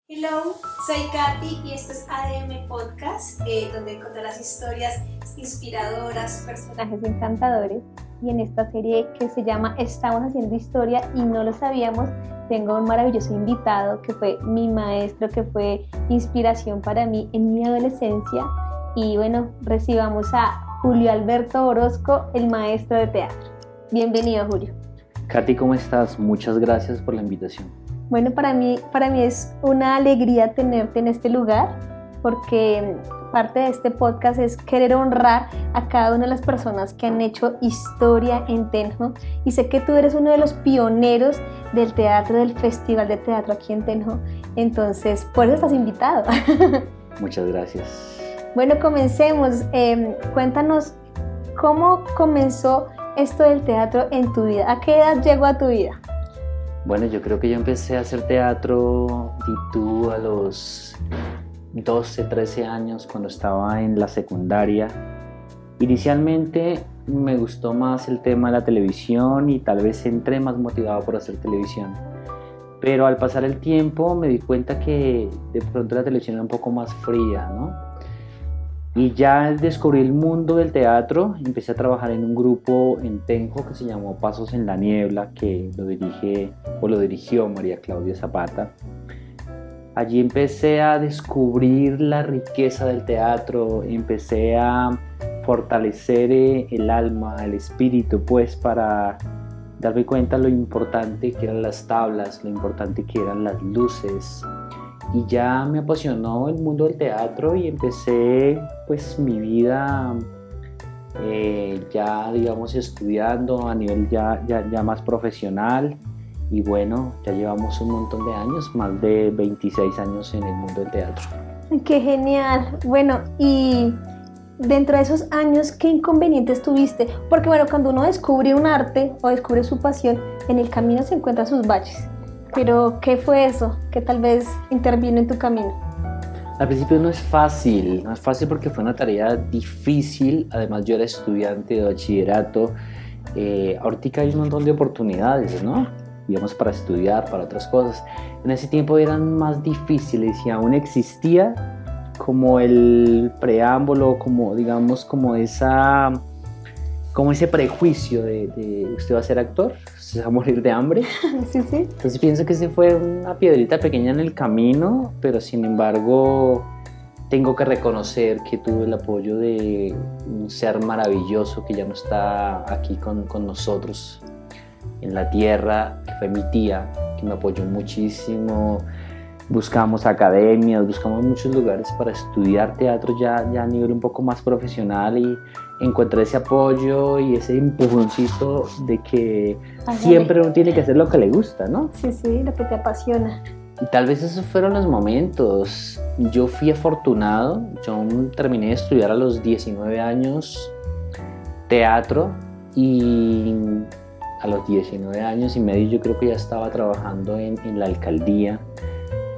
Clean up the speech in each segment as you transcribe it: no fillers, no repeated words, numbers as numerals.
Hello, soy Katy y esto es ADM Podcast, donde encontrarás historias inspiradoras, personajes encantadores. Y en esta serie que se llama Estamos haciendo historia y no lo sabíamos, tengo un maravilloso invitado que fue mi maestro, que fue inspiración para mí en mi adolescencia. Y bueno, recibamos a Julio Alberto Orozco, el maestro de teatro. Bienvenido, Julio. Katy, ¿cómo estás? Muchas gracias por la invitación. Bueno, para mí es una alegría tenerte en este lugar, porque parte de este podcast es querer honrar a cada una de las personas que han hecho historia en Tenjo, y sé que tú eres uno de los pioneros del teatro, del Festival de Teatro aquí en Tenjo, entonces por eso estás invitado. Muchas gracias. Bueno, comencemos. Cuéntanos cómo comenzó esto del teatro en tu vida. ¿A qué edad llegó a tu vida? Bueno, yo creo que yo empecé a hacer teatro a los 12, 13 años, cuando estaba en la secundaria. Inicialmente me gustó más el tema de la televisión y tal vez entré más motivado por hacer televisión. Pero al pasar el tiempo me di cuenta que de pronto la televisión era un poco más fría, ¿no? Y ya descubrí el mundo del teatro, empecé a trabajar en un grupo en Tenjo que se llamó Pasos en la Niebla, que lo dirigió María Claudia Zapata. Allí empecé a descubrir la riqueza del teatro, empecé a fortalecer el alma, el espíritu, pues para darme cuenta lo importante que eran las tablas, lo importante que eran las luces. Y ya me apasionó el mundo del teatro y empecé pues mi vida ya digamos estudiando a nivel ya más profesional, y bueno, ya llevamos un montón de años, más de 26 años en el mundo del teatro. ¡Qué genial! Bueno, y dentro de esos años, ¿qué inconvenientes tuviste? Porque bueno, cuando uno descubre un arte o descubre su pasión, en el camino se encuentran sus baches. Pero, ¿qué fue eso que tal vez intervino en tu camino? Al principio no es fácil porque fue una tarea difícil. Además, yo era estudiante de bachillerato. Ahorita hay un montón de oportunidades, ¿no? Digamos, para estudiar, para otras cosas. En ese tiempo eran más difíciles y aún existía como el preámbulo, como digamos, como ese prejuicio de usted va a ser actor, se va a morir de hambre. Sí. Entonces pienso que ese fue una piedrita pequeña en el camino, pero sin embargo tengo que reconocer que tuve el apoyo de un ser maravilloso que ya no está aquí con nosotros en la tierra, que fue mi tía, que me apoyó muchísimo. Buscamos academias, buscamos muchos lugares para estudiar teatro ya a nivel un poco más profesional, y encontré ese apoyo y ese empujoncito de que siempre uno tiene que hacer lo que le gusta, ¿no? Sí, lo que te apasiona. Y tal vez esos fueron los momentos. Yo fui afortunado, yo terminé de estudiar a los 19 años teatro, y a los 19 años y medio yo creo que ya estaba trabajando en la alcaldía.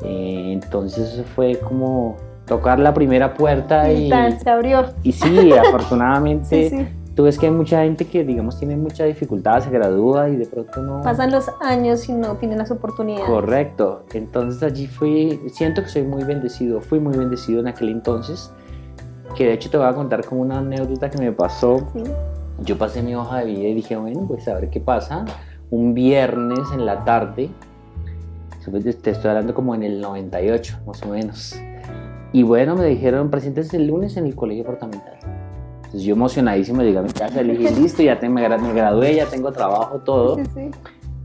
Entonces eso fue como tocar la primera puerta y se abrió. Y sí, afortunadamente. Sí. Tú ves que hay mucha gente que digamos tiene mucha dificultad, se gradúa y de pronto no... Pasan los años y no tienen las oportunidades. Correcto. Entonces allí siento que fui muy bendecido en aquel entonces, que de hecho te voy a contar como una anécdota que me pasó. Sí. Yo pasé mi hoja de vida y dije, bueno, pues a ver qué pasa. Un viernes en la tarde, te estoy hablando como en el 98 más o menos, y bueno, me dijeron, preséntese el lunes en el colegio departamental. Entonces yo emocionadísimo llegué a mi casa, le dije, listo, me gradué, ya tengo trabajo, todo. Sí.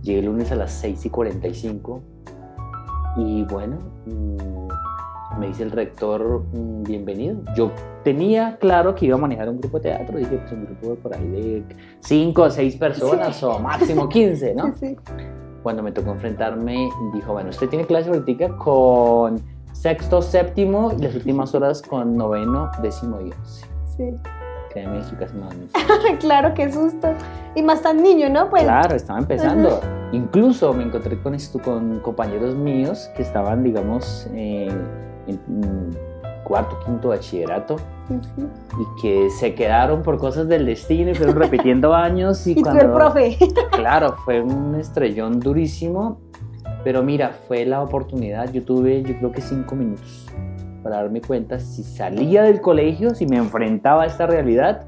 Llegué el lunes a las 6:45 y bueno, me dice el rector, bienvenido. Yo tenía claro que iba a manejar un grupo de teatro, dije, pues un grupo por ahí de 5 o 6 personas, o máximo 15, ¿no? Sí. Cuando me tocó enfrentarme, dijo, bueno, usted tiene clase ahorita con sexto, séptimo, y las últimas horas con noveno, décimo y 11. Sí. Créeme que casi no. Claro, qué susto. Y más tan niño, ¿no? Pues... Claro, estaba empezando. Incluso me encontré con compañeros míos que estaban, digamos, en cuarto, quinto bachillerato. Sí. Y que se quedaron por cosas del destino y fueron repitiendo años. Y tú el profe. Claro, fue un estrellón durísimo. Pero mira, fue la oportunidad, yo creo que 5 minutos para darme cuenta si salía del colegio, si me enfrentaba a esta realidad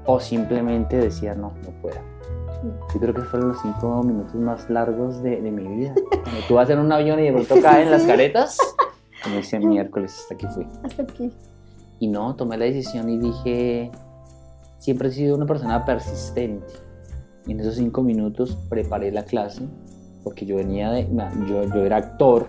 o simplemente decía no puedo. Yo creo que fueron los 5 minutos más largos de mi vida. Cuando tú vas en un avión y de pronto caen las caretas, como dice miércoles, hasta aquí fui. Hasta aquí. Y no, tomé la decisión y dije, siempre he sido una persona persistente. Y en esos 5 minutos preparé la clase, porque yo era actor.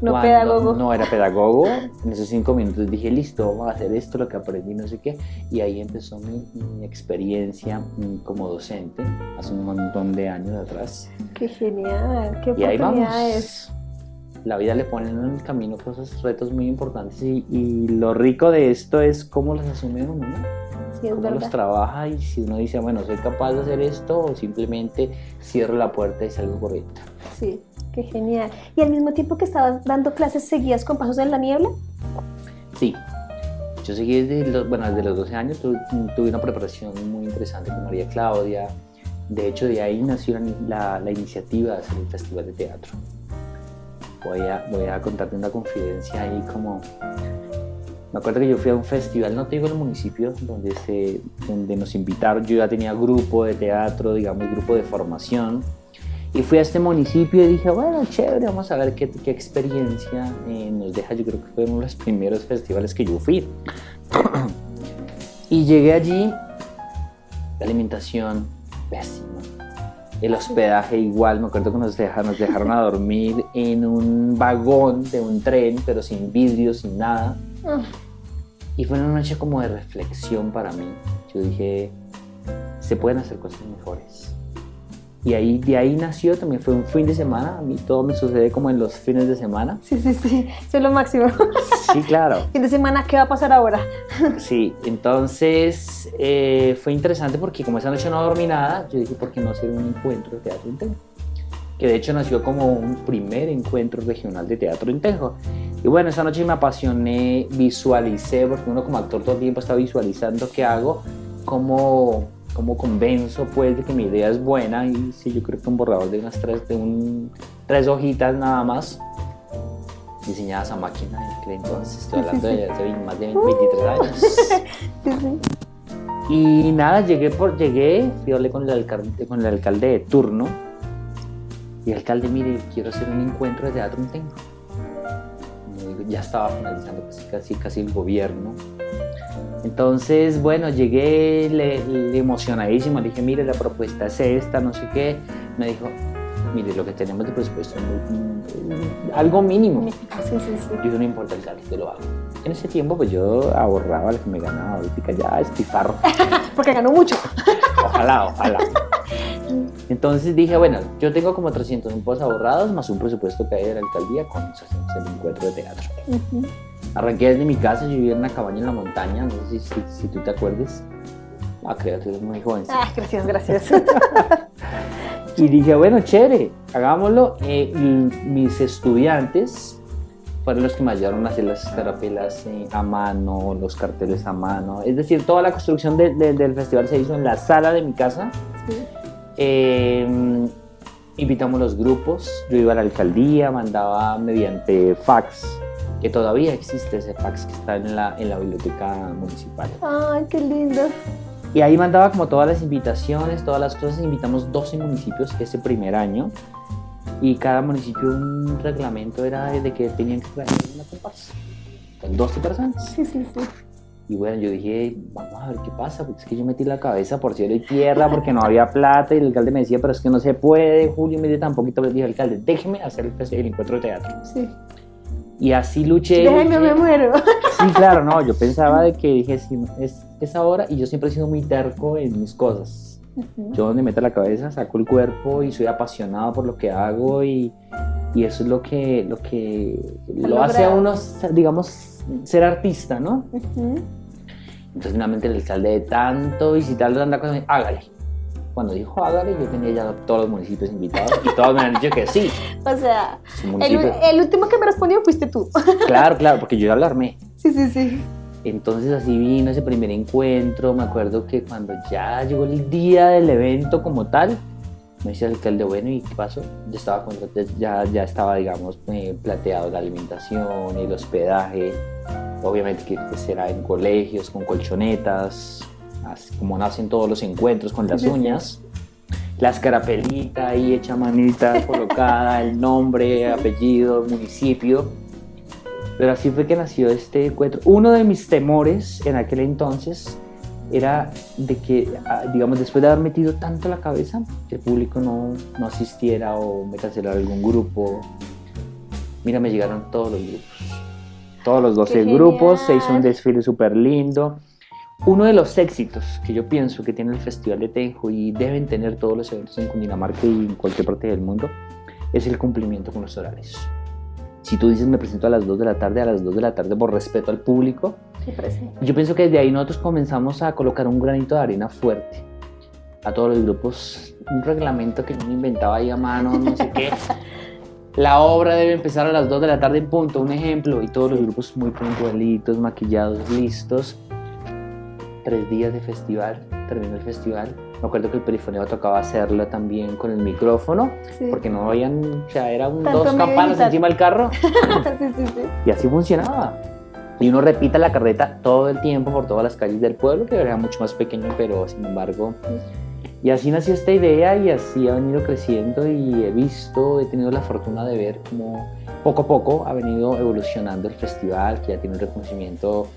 No pedagogo. No era pedagogo. En esos 5 minutos dije, listo, vamos a hacer esto, lo que aprendí, no sé qué. Y ahí empezó mi experiencia como docente, hace un montón de años atrás. ¡Qué genial! ¡Qué y ahí oportunidades! vamos. La vida le pone en el camino cosas, retos muy importantes. Y lo rico de esto es cómo los asume uno, ¿no? Sí, es cómo verdad. los trabaja y si uno dice, bueno, soy capaz de hacer esto o simplemente cierro la puerta y salgo corriendo. Sí, qué genial. ¿Y al mismo tiempo que estabas dando clases, seguías con Pasos en la Niebla? Sí, yo seguí desde los 12 años, tuve una preparación muy interesante con María Claudia. De hecho, de ahí nació la iniciativa de hacer el Festival de Teatro. Voy a contarte una confidencia ahí como... Me acuerdo que yo fui a un festival, no te digo el municipio, donde nos invitaron. Yo ya tenía grupo de teatro, digamos, grupo de formación. Y fui a este municipio y dije, bueno, chévere, vamos a ver qué experiencia nos deja. Yo creo que fue uno de los primeros festivales que yo fui. Y llegué allí, la alimentación pésima. El hospedaje igual, me acuerdo que nos dejaron a dormir en un vagón de un tren, pero sin vidrio, sin nada. Y fue una noche como de reflexión para mí. Yo dije, se pueden hacer cosas mejores. Y de ahí nació, también fue un fin de semana. A mí todo me sucede como en los fines de semana. Sí, eso es lo máximo. Sí, claro. Fin de semana, ¿qué va a pasar ahora? Sí, entonces fue interesante porque como esa noche no dormí nada, yo dije, ¿por qué no hacer un encuentro de teatro en Tenjo? Que de hecho nació como un primer encuentro regional de teatro en Tenjo. Y bueno, esa noche me apasioné, visualicé, porque uno como actor todo el tiempo está visualizando qué hago, cómo convenzo pues de que mi idea es buena. Y sí, yo creo que un borrador de tres hojitas nada más, diseñadas a máquina en aquel entonces, estoy hablando de hace más de 23 años. Sí. Y nada, llegué, fui a hablar con el alcalde de turno. Y el alcalde, mire, quiero hacer un encuentro de teatro en Tenjo. Ya estaba finalizando casi el gobierno. Entonces, bueno, llegué emocionadísimo. Le dije, mire, la propuesta es esta, no sé qué. Me dijo, mire, lo que tenemos de presupuesto es algo mínimo. Sí. Yo dije, no importa, alcalde, yo lo hago. En ese tiempo, pues yo ahorraba lo que me ganaba. Ahorita ya espifarro. Porque ganó mucho. Ojalá. Entonces dije, bueno, yo tengo como 300,000 pesos ahorrados, más un presupuesto que hay de la alcaldía con el encuentro de teatro. Uh-huh. Arranqué desde mi casa, yo vivía en una cabaña en la montaña, no sé si tú te acuerdes. Creo que eres muy joven. Gracias. Y dije, bueno, chévere, hagámoslo. Mis estudiantes fueron los que me ayudaron a hacer las escarapelas a mano, los carteles a mano. Es decir, toda la construcción del festival se hizo en la sala de mi casa. Sí. Invitamos los grupos, yo iba a la alcaldía, mandaba mediante fax, que todavía existe ese fax que está en la biblioteca municipal. Ay, qué lindo. Y ahí mandaba como todas las invitaciones, todas las cosas. Invitamos 12 municipios ese primer año y cada municipio un reglamento era de que tenían que traer una comparsa con 12 personas. Sí. Y bueno, yo dije, vamos a ver qué pasa, porque es que yo metí la cabeza por cielo y tierra, porque no había plata, y el alcalde me decía, pero es que no se puede, Julio, me dio tan poquito, le dije, alcalde, déjeme hacer el encuentro de teatro. Sí. Y así luché. Déjeme, me muero. Sí, claro, no, yo pensaba de que dije, sí, es ahora, y yo siempre he sido muy terco en mis cosas. Uh-huh. Yo donde meto la cabeza, saco el cuerpo, y soy apasionado por lo que hago, y eso es lo que lo hace a uno, digamos, ser artista, ¿no? Uh-huh. Entonces finalmente el alcalde de tanto visitarlo, tanta cosa, me dijo, hágale. Cuando dijo hágale, yo tenía ya todos los municipios invitados y todos me han dicho que sí. O sea, el último que me respondió fuiste tú. Claro, porque yo ya lo armé. Sí. Entonces así vino ese primer encuentro. Me acuerdo que cuando ya llegó el día del evento como tal, Me decía el alcalde, bueno, ¿y qué pasó? Ya estaba, digamos, plateado la alimentación, el hospedaje, obviamente que será en colegios, con colchonetas, así como nacen todos los encuentros con las uñas, la escarapelita ahí hecha manita colocada, el nombre, apellido, municipio. Pero así fue que nació este encuentro. Uno de mis temores en aquel entonces era de que, digamos, después de haber metido tanto la cabeza, que el público no asistiera o me cancelara algún grupo. Mira, me llegaron todos los grupos. Todos los 12 grupos, se hizo un desfile súper lindo. Uno de los éxitos que yo pienso que tiene el Festival de Tenjo y deben tener todos los eventos en Cundinamarca y en cualquier parte del mundo es el cumplimiento con los horarios. Si tú dices me presento a las 2 de la tarde, a las 2 de la tarde por respeto al público, yo pienso que desde ahí nosotros comenzamos a colocar un granito de arena fuerte a todos los grupos, un reglamento que yo me inventaba ahí a mano, no sé qué. La obra debe empezar a las 2 de la tarde en punto, un ejemplo, y todos los grupos muy puntualitos, maquillados, listos. 3 días de festival, terminó el festival. Me acuerdo que el perifoneo tocaba hacerlo también con el micrófono, porque no habían, o sea, eran 2 campanas encima del carro. Sí. Y así funcionaba. Y uno repita la carreta todo el tiempo por todas las calles del pueblo, que era mucho más pequeño, pero sin embargo... Y así nació esta idea y así ha venido creciendo y he tenido la fortuna de ver cómo poco a poco ha venido evolucionando el festival, que ya tiene un reconocimiento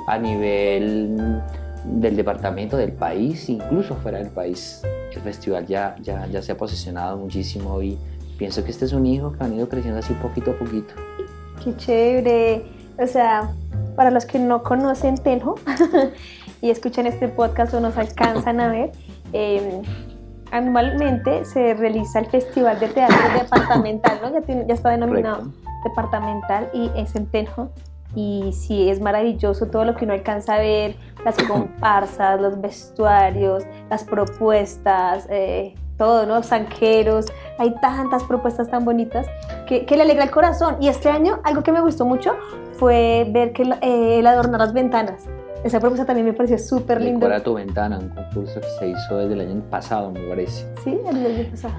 a nivel del departamento, del país, incluso fuera del país. El festival ya se ha posicionado muchísimo y pienso que este es un hijo que ha venido creciendo así poquito a poquito. ¡Qué chévere! O sea, para los que no conocen Tenjo y escuchan este podcast o nos alcanzan a ver, anualmente se realiza el Festival de Teatro Departamental, ¿no? Ya está denominado departamental y es en Tenjo. Y sí, es maravilloso todo lo que uno alcanza a ver, las comparsas, los vestuarios, las propuestas, todo, ¿no? Zanjeros, hay tantas propuestas tan bonitas que le alegra el corazón. Y este año algo que me gustó mucho fue ver que el adornar las ventanas. Esa propuesta también me pareció súper lindo. Decora tu ventana, un concurso que se hizo desde el año pasado, me parece. Sí, el año pasado.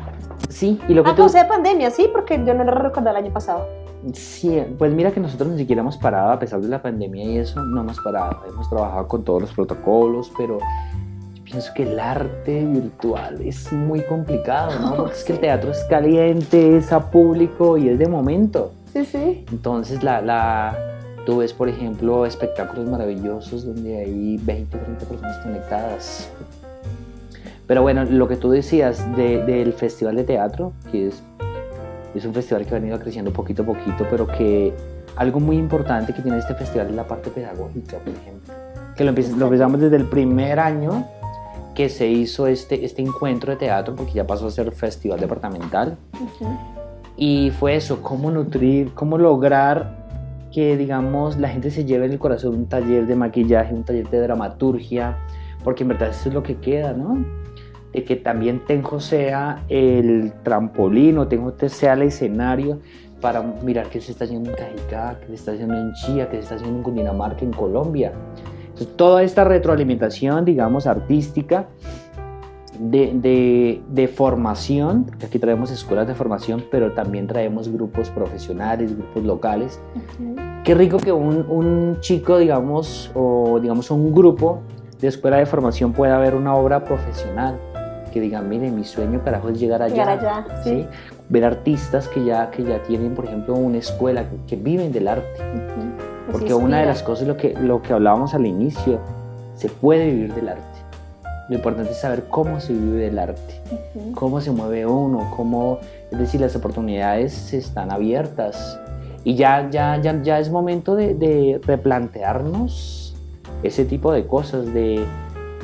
Sí, y lo que causa de pandemia, sí, porque yo no lo recuerdo el año pasado. Sí, pues mira que nosotros ni siquiera hemos parado, a pesar de la pandemia y eso, no hemos parado. Hemos trabajado con todos los protocolos, pero yo pienso que el arte virtual es muy complicado, ¿no? Porque es que el teatro es caliente, es a público y es de momento. Sí. Entonces tú ves, por ejemplo, espectáculos maravillosos donde hay 20 o 30 personas conectadas. Pero bueno, lo que tú decías del Festival de Teatro, que es un festival que ha venido creciendo poquito a poquito, pero que algo muy importante que tiene este festival es la parte pedagógica, por ejemplo. Que lo empezamos desde el primer año que se hizo este encuentro de teatro, porque ya pasó a ser festival departamental. Y fue eso, cómo nutrir, cómo lograr que, digamos, la gente se lleve en el corazón un taller de maquillaje, un taller de dramaturgia, porque en verdad eso es lo que queda, ¿no? De que también Tenjo sea el trampolín o Tenjo sea el escenario para mirar qué se está haciendo en Cajicá, qué se está haciendo en Chía, qué se está haciendo en Cundinamarca, en Colombia. Entonces, toda esta retroalimentación, digamos, artística, de formación, porque aquí traemos escuelas de formación, pero también traemos grupos profesionales, grupos locales. Qué rico que un chico, digamos, o digamos un grupo de escuela de formación pueda ver una obra profesional, que digan, mire, mi sueño carajo es llegar allá, ¿sí? Ver artistas que ya tienen, por ejemplo, una escuela, que viven del arte. Porque una de las cosas, lo que hablábamos al inicio, se puede vivir del arte. Lo importante es saber cómo se vive del arte, cómo se mueve uno, es decir, las oportunidades están abiertas. Y ya es momento de replantearnos ese tipo de cosas,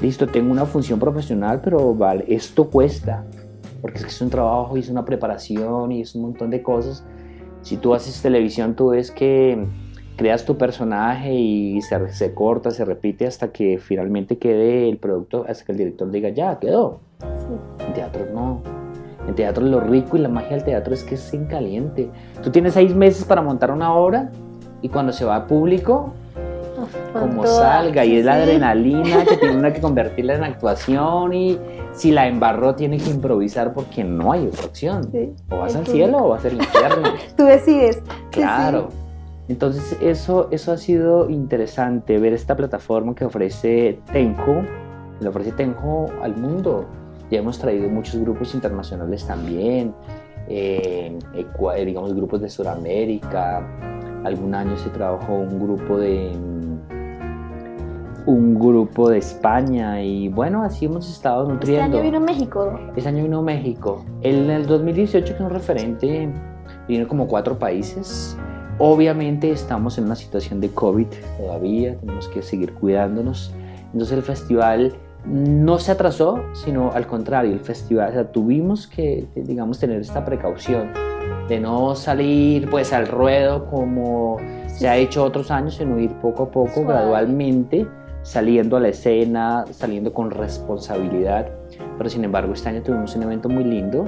listo, tengo una función profesional, pero vale, esto cuesta, porque es que es un trabajo y es una preparación y es un montón de cosas. Si tú haces televisión, tú ves que creas tu personaje y se corta, se repite hasta que finalmente quede el producto, hasta que el director diga, ya, quedó. En teatro no. En teatro lo rico y la magia del teatro es que es en caliente. Tú tienes 6 meses para montar una obra y cuando se va a público, como salga, y es la adrenalina que tiene uno que convertirla en actuación, y si la embarró tiene que improvisar porque no hay otra opción. O vas al cielo o vas al infierno. Tú decides. Claro. Entonces eso ha sido interesante, ver esta plataforma que ofrece Tenjo, que le ofrece Tenjo al mundo. Ya hemos traído muchos grupos internacionales también, digamos grupos de Sudamérica. Algún año se trabajó un grupo de España, y bueno, así hemos estado nutriendo. ¿Este año vino México? Este año vino México. En el 2018, que es un referente, vino como 4 países. Obviamente estamos en una situación de COVID todavía, tenemos que seguir cuidándonos. Entonces el festival no se atrasó, sino al contrario, el festival, o sea, tuvimos que, digamos, tener esta precaución de no salir pues al ruedo como se ha hecho otros años, sino ir poco a poco, gradualmente, saliendo a la escena, saliendo con responsabilidad. Pero sin embargo este año tuvimos un evento muy lindo,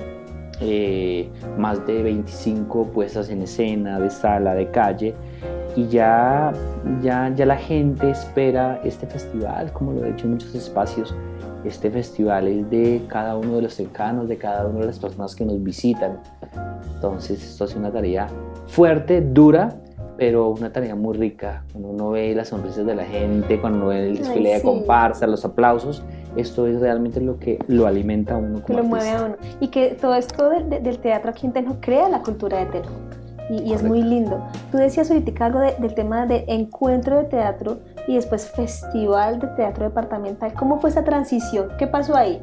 más de 25 puestas en escena, de sala, de calle, y ya la gente espera este festival, como lo he dicho en muchos espacios. Este festival es de cada uno de los cercanos, de cada una de las personas que nos visitan. Entonces esto es una tarea fuerte, dura, pero una tarea muy rica. Cuando uno ve las sonrisas de la gente, cuando uno ve el desfile de comparsa, los aplausos, esto es realmente lo que lo alimenta a uno como artista. Lo mueve a uno. Y que todo esto del teatro aquí en Tenjo crea la cultura de Tenjo. Y es muy lindo. Tú decías ahorita algo del tema de encuentro de teatro y después festival de teatro departamental. ¿Cómo fue esa transición? ¿Qué pasó ahí?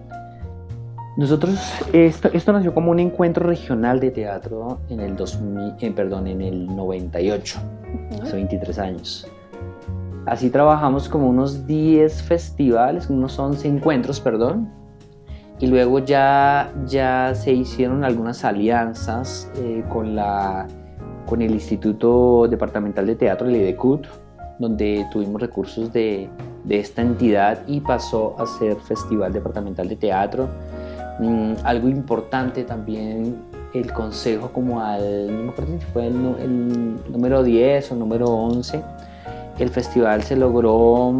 Nosotros, esto nació como un encuentro regional de teatro en el 98, hace 23 años. Así trabajamos como unos 10 festivales, unos 11 encuentros, perdón. Y luego ya se hicieron algunas alianzas con el Instituto Departamental de Teatro, el IDECUT, donde tuvimos recursos de esta entidad y pasó a ser Festival Departamental de Teatro. Algo importante también, el consejo como no me acuerdo si fue el número 10 o número 11, el festival se logró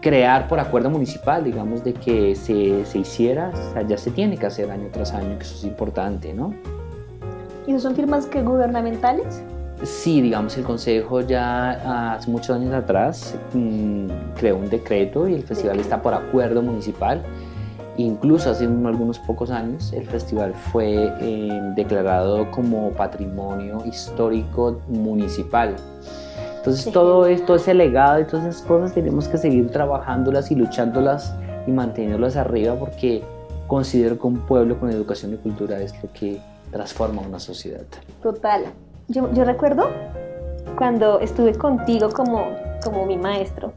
crear por acuerdo municipal, digamos, de que se hiciera, o sea, ya se tiene que hacer año tras año, que eso es importante, ¿no? ¿Y no son firmas gubernamentales? Sí, digamos, el consejo ya hace muchos años atrás creó un decreto y el festival está por acuerdo municipal. Incluso hace algunos pocos años el festival fue declarado como patrimonio histórico municipal. Entonces todo esto, ese legado y todas esas cosas tenemos que seguir trabajándolas y luchándolas y manteniéndolas arriba, porque considero que un pueblo con educación y cultura es lo que transforma una sociedad. Total. Yo recuerdo cuando estuve contigo como mi maestro,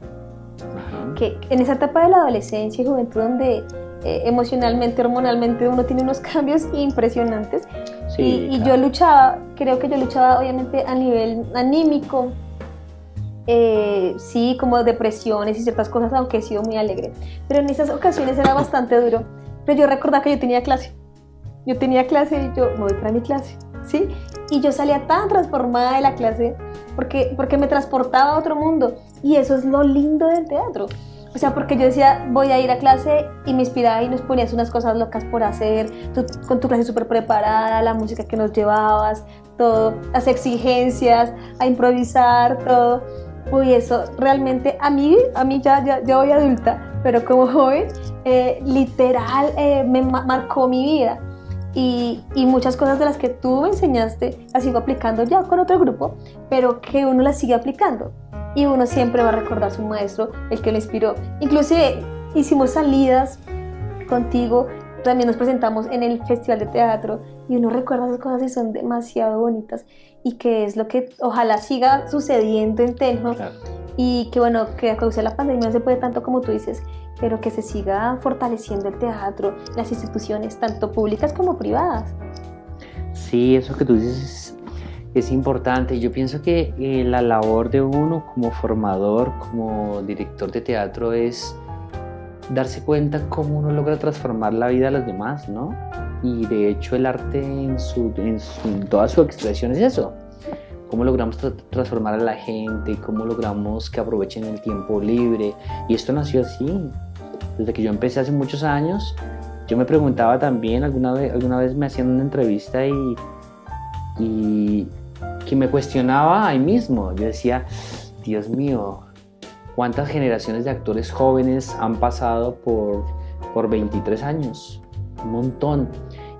que en esa etapa de la adolescencia y juventud donde emocionalmente, hormonalmente uno tiene unos cambios impresionantes, y claro. Yo luchaba, creo que yo luchaba obviamente a nivel anímico, sí, como depresiones y ciertas cosas, aunque he sido muy alegre, pero en esas ocasiones era bastante duro. Pero yo recordaba que yo tenía clase y yo me voy para mi clase, ¿sí? Y yo salía tan transformada de la clase porque me transportaba a otro mundo, y eso es lo lindo del teatro. O sea, porque yo decía, voy a ir a clase, y me inspiraba y nos ponías unas cosas locas por hacer, tú con tu clase súper preparada, la música que nos llevabas, todo, las exigencias, a improvisar, todo. Uy, eso realmente a mí ya voy adulta, pero como joven, literal, me marcó mi vida. Y muchas cosas de las que tú me enseñaste las sigo aplicando ya con otro grupo, pero que uno las sigue aplicando. Y uno siempre va a recordar a su maestro, el que lo inspiró. Inclusive hicimos salidas contigo, también nos presentamos en el Festival de Teatro, y uno recuerda esas cosas y son demasiado bonitas, y que es lo que ojalá siga sucediendo en Tenjo. Claro. Y que bueno, que a causa de la pandemia no se puede tanto como tú dices, pero que se siga fortaleciendo el teatro, las instituciones, tanto públicas como privadas. Sí, eso que tú dices es importante. Yo pienso que la labor de uno como formador, como director de teatro, es darse cuenta cómo uno logra transformar la vida de los demás, ¿no? Y de hecho el arte en toda su expresión es eso. cómo logramos transformar a la gente, cómo logramos que aprovechen el tiempo libre. Y esto nació así. Desde que yo empecé hace muchos años, yo me preguntaba también, alguna vez me hacían una entrevista y que me cuestionaba ahí mismo. Yo decía, Dios mío, ¿cuántas generaciones de actores jóvenes han pasado por 23 años? Un montón.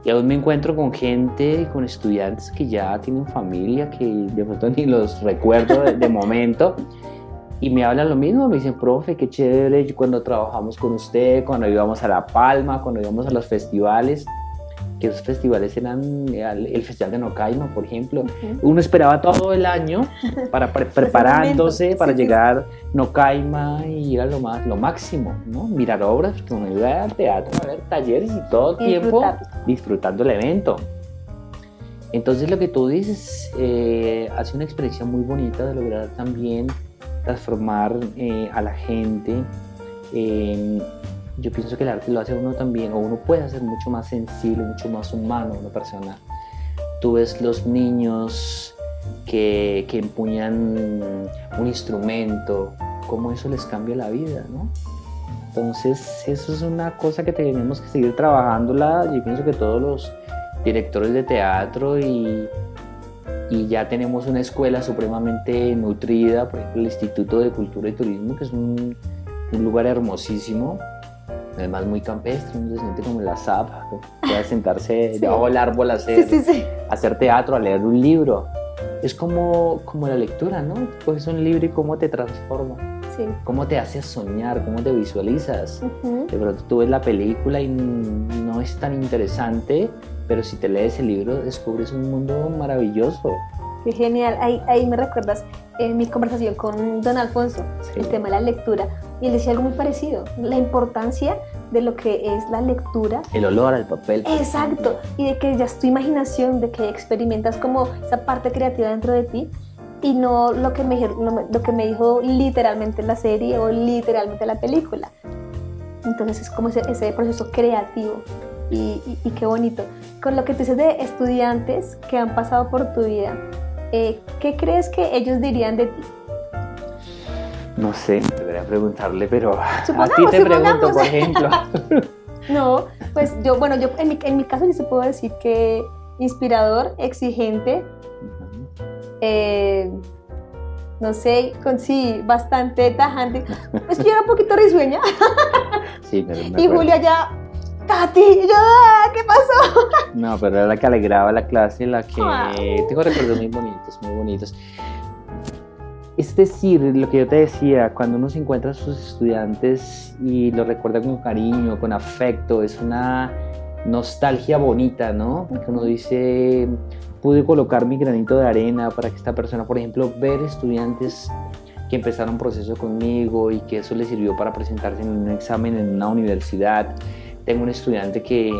Y aún me encuentro con gente, con estudiantes que ya tienen familia, que de pronto ni los recuerdo de momento. Y me hablan lo mismo, me dicen, profe, qué chévere cuando trabajamos con usted, cuando íbamos a La Palma, cuando íbamos a los festivales. Que esos festivales eran el Festival de Nocaima, por ejemplo. Uno esperaba todo el año preparándose para llegar Nocaima y era lo máximo, ¿no? Mirar obras, porque uno iba al teatro a ver talleres y todo el tiempo disfrutando el evento. Entonces lo que tú dices hace una experiencia muy bonita de lograr también transformar a la gente. Yo pienso que el arte lo hace uno también, o uno puede hacer mucho más sensible, mucho más humano una persona. Tú ves los niños que empuñan un instrumento, cómo eso les cambia la vida, ¿no? Entonces eso es una cosa que tenemos que seguir trabajándola. Yo pienso que todos los directores de teatro y ya tenemos una escuela supremamente nutrida, por ejemplo el Instituto de Cultura y Turismo, que es un lugar hermosísimo. Además muy campestre, uno se siente como en la zapa, puede sentarse debajo del árbol a hacer teatro, a leer un libro. Es como la lectura, ¿no? Coges un libro y cómo te transforma, cómo te hace soñar, cómo te visualizas. De pronto tú ves la película y no es tan interesante, pero si te lees el libro descubres un mundo maravilloso. Qué genial, ahí me recuerdas en mi conversación con don Alfonso, el tema de la lectura, y él decía algo muy parecido, la importancia de lo que es la lectura. El olor al papel. Exacto, y de que ya es tu imaginación, de que experimentas como esa parte creativa dentro de ti, y no lo que me dijo literalmente la serie o literalmente la película. Entonces es como ese proceso creativo. Y qué bonito. Con lo que tú dices de estudiantes que han pasado por tu vida, ¿qué crees que ellos dirían de ti? No sé, debería preguntarle, pero a ti te pregunto, por ejemplo. No, pues yo en mi caso yo se puedo decir que inspirador, exigente, no sé, bastante tajante. Pues yo era un poquito risueña. Sí, me y acuerdo. Julia ya, Tati, ¿qué pasó? No, pero era la que alegraba la clase, la que... Tengo recuerdos muy bonitos, muy bonitos. Es decir, lo que yo te decía, cuando uno se encuentra a sus estudiantes y los recuerda con cariño, con afecto, es una nostalgia bonita, ¿no? Porque uno dice, pude colocar mi granito de arena para que esta persona, por ejemplo, ver estudiantes que empezaron un proceso conmigo y que eso les sirvió para presentarse en un examen en una universidad. Tengo un estudiante que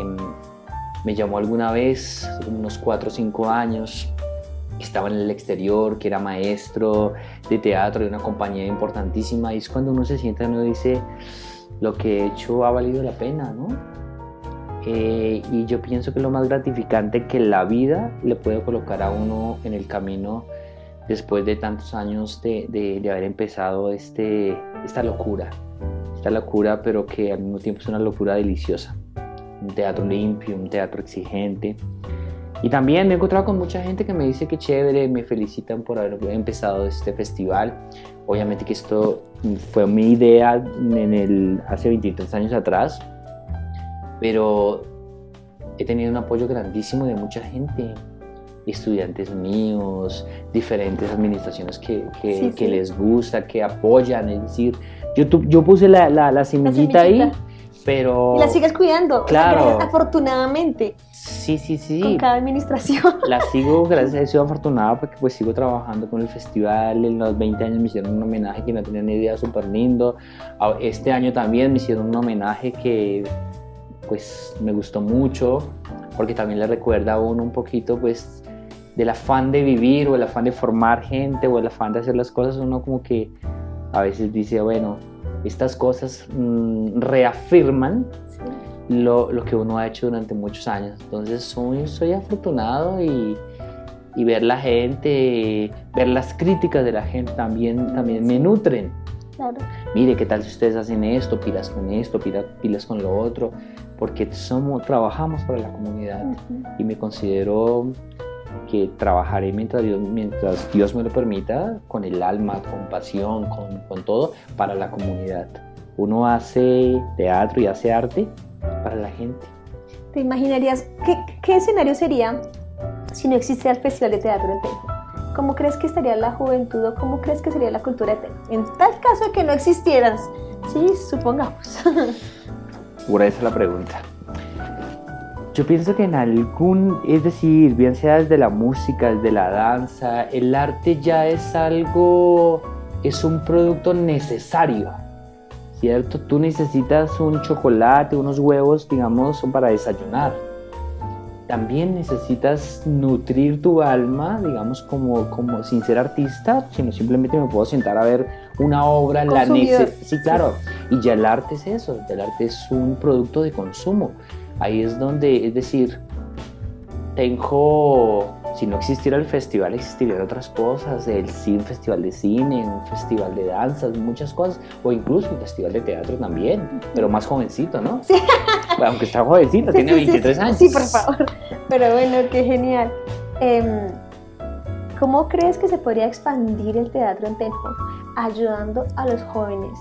me llamó alguna vez, unos 4 o 5 años, que estaba en el exterior, que era maestro de teatro de una compañía importantísima, y es cuando uno se sienta y uno dice, lo que he hecho ha valido la pena, ¿no? Y yo pienso que lo más gratificante que la vida le puede colocar a uno en el camino después de tantos años de haber empezado esta locura, pero que al mismo tiempo es una locura deliciosa. Un teatro limpio, un teatro exigente. Y también me he encontrado con mucha gente que me dice que chévere, me felicitan por haber empezado este festival. Obviamente que esto fue mi idea hace 23 años atrás, pero he tenido un apoyo grandísimo de mucha gente, estudiantes míos, diferentes administraciones que les gusta, que apoyan. Es decir, yo puse la semillita ahí, pero... Y la sigues cuidando. Claro. O sea, afortunadamente. Sí. Con cada administración. La sigo, gracias a Dios, soy afortunado porque pues sigo trabajando con el festival. En los 20 años me hicieron un homenaje que no tenía ni idea, súper lindo. Este año también me hicieron un homenaje que pues me gustó mucho, porque también le recuerda a uno un poquito pues del afán de vivir o el afán de formar gente o el afán de hacer las cosas. Uno como que a veces dice, bueno, estas cosas reafirman lo que uno ha hecho durante muchos años. Entonces soy afortunado y y ver la gente, ver las críticas de la gente también me nutren. Claro. Mire, ¿qué tal si ustedes hacen esto, pilas con esto, pilas con lo otro? Porque trabajamos para la comunidad y me considero que trabajaré mientras Dios me lo permita, con el alma, con pasión, con todo, para la comunidad. Uno hace teatro y hace arte para la gente. ¿Te imaginarías qué escenario sería si no existiera el Festival de Teatro de Tenjo? ¿Cómo crees que estaría la juventud o cómo crees que sería la cultura de Tenjo? En tal caso de que no existieras, sí, supongamos. Pura esa es la pregunta. Yo pienso que es decir, bien sea desde la música, desde la danza, el arte ya es un producto necesario, ¿cierto? Tú necesitas un chocolate, unos huevos, digamos, para desayunar. También necesitas nutrir tu alma, digamos, como sin ser artista, sino simplemente me puedo sentar a ver una obra en la sí, claro. Y ya el arte es eso, el arte es un producto de consumo. Ahí es donde, es decir, si no existiera el festival, existirían otras cosas, un festival de cine, un festival de danzas, muchas cosas, o incluso un festival de teatro también, pero más jovencito, ¿no? Sí. Aunque está jovencito, tiene 23 años. Sí, por favor. Pero bueno, qué genial. ¿Cómo crees que se podría expandir el teatro en Tenjo ayudando a los jóvenes?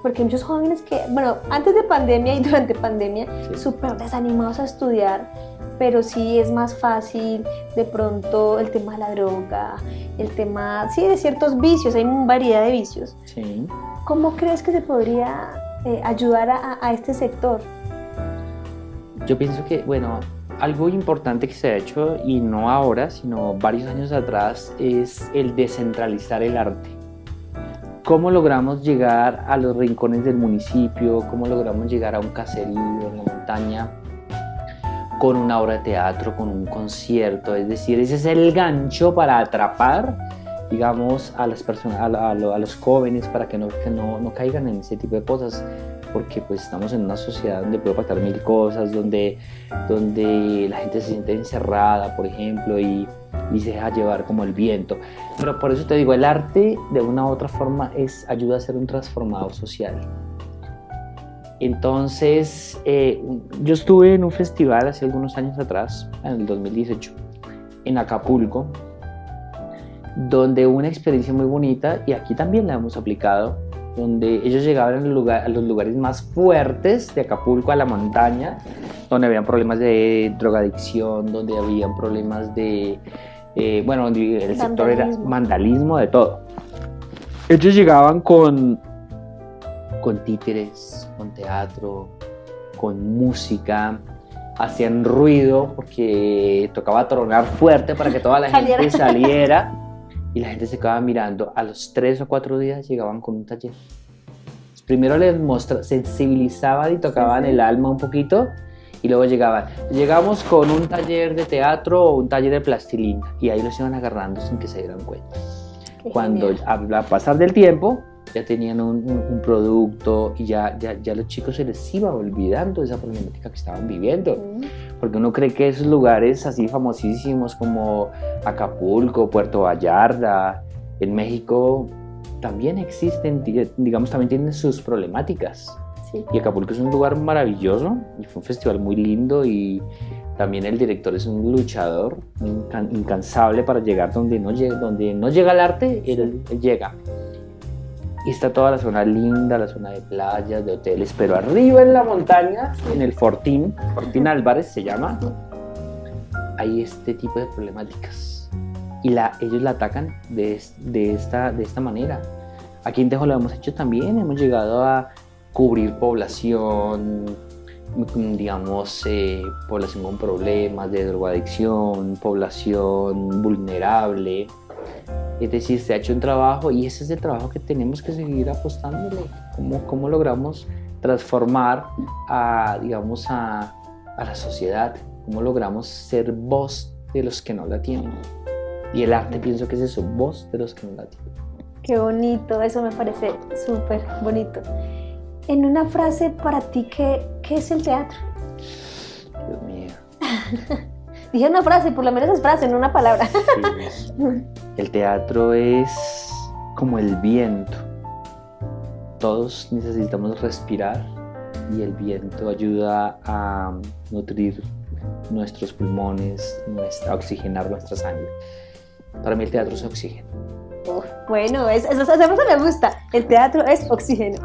Porque hay muchos jóvenes que, bueno, antes de pandemia y durante pandemia, súper desanimados a estudiar, pero sí es más fácil de pronto el tema de la droga, el tema, sí, de ciertos vicios, hay una variedad de vicios. Sí. ¿Cómo crees que se podría ayudar a este sector? Yo pienso que, bueno, algo importante que se ha hecho, y no ahora, sino varios años atrás, es el descentralizar el arte. ¿Cómo logramos llegar a los rincones del municipio? ¿Cómo logramos llegar a un caserío en la montaña con una obra de teatro, con un concierto? Es decir, ese es el gancho para atrapar, digamos, a las personas, a los jóvenes, para que no caigan en ese tipo de cosas, porque pues estamos en una sociedad donde puede pasar mil cosas, donde la gente se siente encerrada, por ejemplo, y se deja llevar como el viento. Pero por eso te digo, el arte de una u otra forma ayuda a ser un transformador social. Entonces, yo estuve en un festival hace algunos años atrás, en el 2018, en Acapulco, donde hubo una experiencia muy bonita, y aquí también la hemos aplicado, donde ellos llegaban a los lugares más fuertes de Acapulco, a la montaña, donde habían problemas de drogadicción, donde habían problemas de, donde el sector era vandalismo, de todo. Ellos llegaban con títeres, con teatro, con música, hacían ruido porque tocaba tronar fuerte para que toda la gente saliera. Y la gente se quedaba mirando. A los 3 o 4 días llegaban con un taller. Primero les sensibilizaban y tocaban el alma un poquito, y luego llegamos con un taller de teatro o un taller de plastilina, y ahí los iban agarrando sin que se dieran cuenta. Cuando al pasar del tiempo ya tenían un producto, y ya los chicos se les iba olvidando esa problemática que estaban viviendo. Porque uno cree que esos lugares así famosísimos como Acapulco, Puerto Vallarta, en México, también existen, digamos, también tienen sus problemáticas. Sí. Y Acapulco es un lugar maravilloso, y fue un festival muy lindo, y también el director es un luchador incansable para llegar donde no llega el arte, él llega. Y está toda la zona linda, la zona de playas, de hoteles, pero arriba en la montaña, en el Fortín Álvarez se llama, hay este tipo de problemáticas. Y ellos la atacan de esta manera. Aquí en Tenjo lo hemos hecho también, hemos llegado a cubrir población, digamos, población con problemas de drogadicción, población vulnerable. Es decir, se ha hecho un trabajo, y ese es el trabajo que tenemos que seguir apostándole. ¿Cómo logramos transformar a la sociedad? ¿Cómo logramos ser voz de los que no la tienen? Y el arte, pienso que es eso, voz de los que no la tienen. Qué bonito, eso me parece súper bonito. En una frase, para ti, ¿qué es el teatro? Dios mío. Dije una frase, por lo menos es frase, no una palabra. Sí. El teatro es como el viento. Todos necesitamos respirar y el viento ayuda a nutrir nuestros pulmones, a oxigenar nuestra sangre. Para mí el teatro es oxígeno. Bueno, esa frase me gusta. El teatro es oxígeno.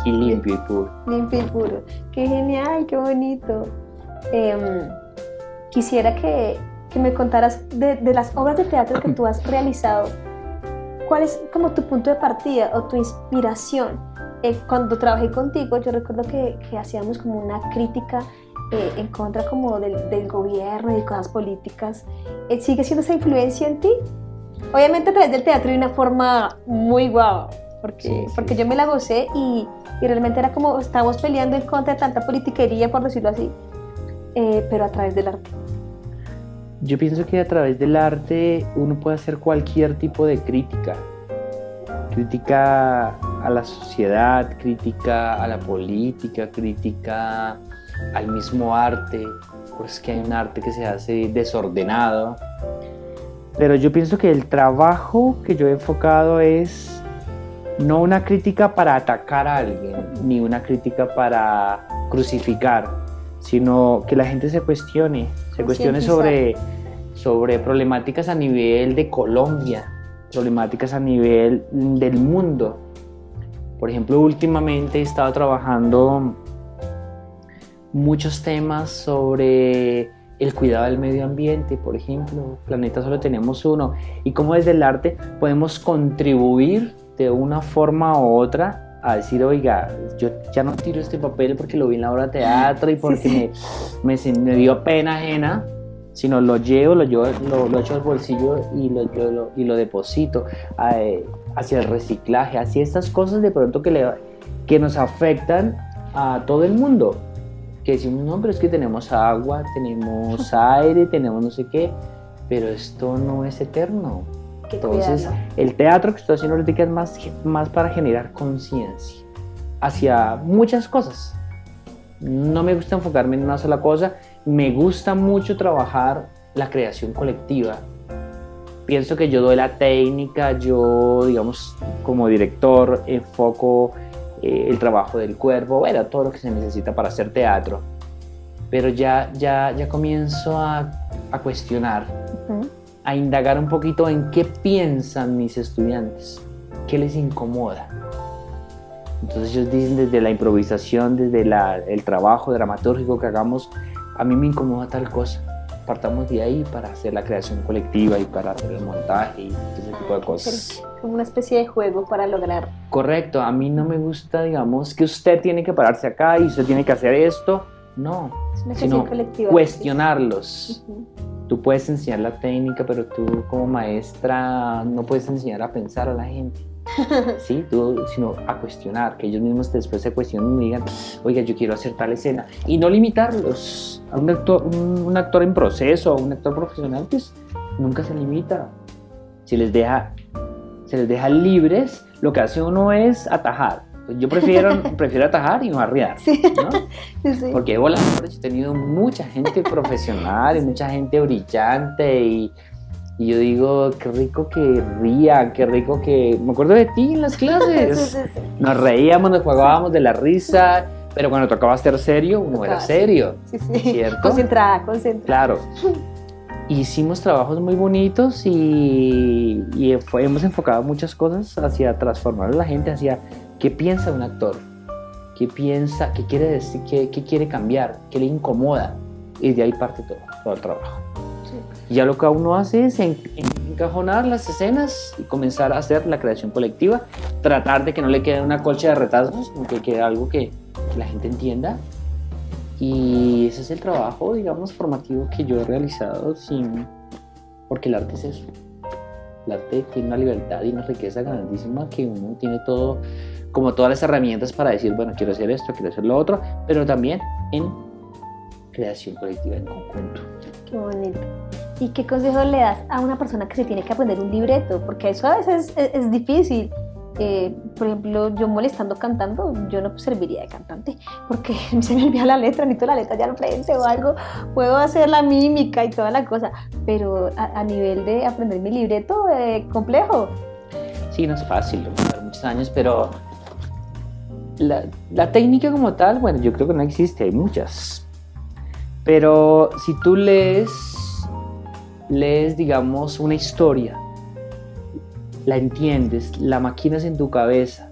Y limpio y puro. Limpio y puro. Qué genial, qué bonito. Quisiera que me contaras de las obras de teatro que tú has realizado. ¿Cuál es como tu punto de partida o tu inspiración? Cuando trabajé contigo, yo recuerdo que hacíamos como una crítica en contra como del gobierno y de cosas políticas. ¿Sigue siendo esa influencia en ti? Obviamente a través del teatro de una forma muy guau, porque yo me la gocé y realmente era como estábamos peleando en contra de tanta politiquería, por decirlo así, pero a través del arte. Yo pienso que a través del arte uno puede hacer cualquier tipo de crítica. Crítica a la sociedad, crítica a la política, crítica al mismo arte, pues que hay un arte que se hace desordenado. Pero yo pienso que el trabajo que yo he enfocado es no una crítica para atacar a alguien, ni una crítica para crucificar, sino que la gente se cuestione sobre problemáticas a nivel de Colombia, problemáticas a nivel del mundo. Por ejemplo, últimamente he estado trabajando muchos temas sobre el cuidado del medio ambiente, por ejemplo. Planeta solo tenemos uno, y cómo desde el arte podemos contribuir de una forma u otra a decir, oiga, yo ya no tiro este papel porque lo vi en la obra de teatro y porque me dio pena ajena, sino lo echo al bolsillo y lo deposito hacia el reciclaje, hacia estas cosas de pronto que nos afectan a todo el mundo. Que decimos, no, pero es que tenemos agua, tenemos aire, tenemos no sé qué, pero esto no es eterno. Entonces, el teatro que estoy haciendo ahorita es más para generar conciencia hacia muchas cosas. No me gusta enfocarme en una sola cosa, me gusta mucho trabajar la creación colectiva. Pienso que yo doy la técnica, yo, digamos, como director, enfoco el trabajo del cuerpo, bueno, todo lo que se necesita para hacer teatro. Pero ya comienzo a cuestionar, a indagar un poquito en qué piensan mis estudiantes, qué les incomoda. Entonces ellos dicen desde la improvisación, desde el trabajo dramatúrgico que hagamos, a mí me incomoda tal cosa. Partamos de ahí para hacer la creación colectiva y para hacer el montaje y ese tipo de cosas. Como una especie de juego para lograr. Correcto, a mí no me gusta, digamos, que usted tiene que pararse acá y usted tiene que hacer esto. No, sino cuestionarlos. Tú puedes enseñar la técnica, pero tú como maestra no puedes enseñar a pensar a la gente. Sí, sino a cuestionar, que ellos mismos después se cuestionen y digan, oiga, yo quiero hacer tal escena, y no limitarlos. A un actor en proceso, un actor profesional, pues nunca se limita. Se les deja libres, lo que hace uno es atajar. Pues yo prefiero atajar y no arriar, ¿no? Sí. Porque he tenido mucha gente profesional y mucha gente brillante y yo digo, qué rico que ría, qué rico que... Me acuerdo de ti en las clases. Sí. Nos reíamos, nos jugábamos de la risa, pero cuando tocaba ser serio, uno era serio. Sí. ¿Cierto? Concentrada. Claro. Hicimos trabajos muy bonitos y hemos enfocado muchas cosas hacia transformar a la gente, hacia qué piensa un actor, qué quiere decir, qué quiere cambiar, qué le incomoda. Y de ahí parte todo el trabajo. Y ya lo que uno hace es encajonar las escenas y comenzar a hacer la creación colectiva, tratar de que no le quede una colcha de retazos, sino que quede algo que la gente entienda. Y ese es el trabajo, digamos, formativo que yo he realizado porque el arte es eso. El arte tiene una libertad y una riqueza grandísima que uno tiene todo, como todas las herramientas para decir, bueno, quiero hacer esto, quiero hacer lo otro, pero también en creación colectiva en conjunto. Qué bonito. ¿Y qué consejo le das a una persona que se tiene que aprender un libreto? Porque eso a veces es difícil. Por ejemplo, yo molestando cantando, yo no serviría de cantante porque se me olvida la letra, necesito la letra ya al frente o algo, puedo hacer la mímica y toda la cosa, pero a nivel de aprender mi libreto, complejo. Sí, no es fácil, va a llevar muchos años, pero la técnica como tal, bueno, yo creo que no existe, hay muchas. Pero si tú lees, digamos, una historia, la entiendes, la maquinas en tu cabeza,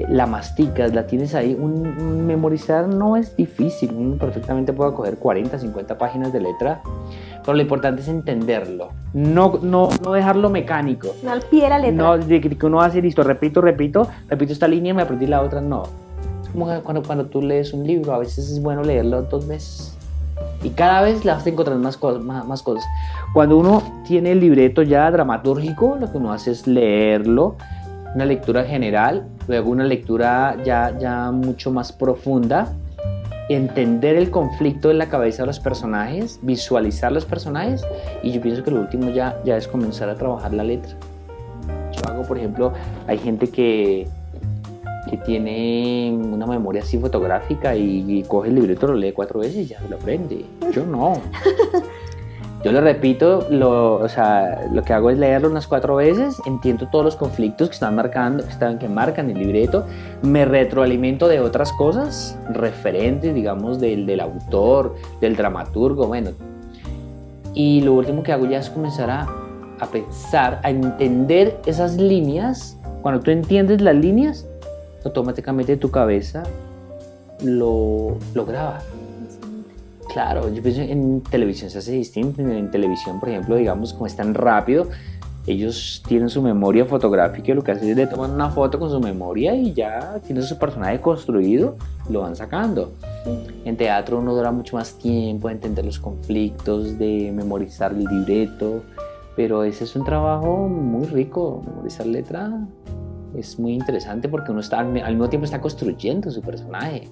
la masticas, la tienes ahí, memorizar no es difícil, uno perfectamente puede coger 40, 50 páginas de letra, pero lo importante es entenderlo, no dejarlo mecánico. No al pie de la letra. No, de que uno hace, listo, repito esta línea, me aprendí la otra, no. Es como cuando tú lees un libro, a veces es bueno leerlo 2 veces. Y cada vez le vas a encontrar más cosas. Cuando uno tiene el libreto ya dramatúrgico, lo que uno hace es leerlo, una lectura general, luego una lectura ya mucho más profunda, entender el conflicto en la cabeza de los personajes, visualizar los personajes, y yo pienso que lo último ya es comenzar a trabajar la letra. Yo hago, por ejemplo, hay gente que tiene una memoria así fotográfica y coge el libreto, lo lee 4 veces y ya se lo aprende. Yo no. Yo lo repito, lo que hago es leerlo unas 4 veces, entiendo todos los conflictos que que marcan el libreto, me retroalimento de otras cosas, referentes, digamos, del autor, del dramaturgo, bueno. Y lo último que hago ya es comenzar a pensar, a entender esas líneas. Cuando tú entiendes las líneas, automáticamente tu cabeza lo graba. Claro, yo pienso en televisión se hace distinto. En televisión, por ejemplo, digamos, como es tan rápido, ellos tienen su memoria fotográfica y lo que hacen es le toman una foto con su memoria y ya tienen su personaje construido, lo van sacando. En teatro uno dura mucho más tiempo de entender los conflictos, de memorizar el libreto, pero ese es un trabajo muy rico. Memorizar letra es muy interesante porque uno al mismo tiempo está construyendo su personaje.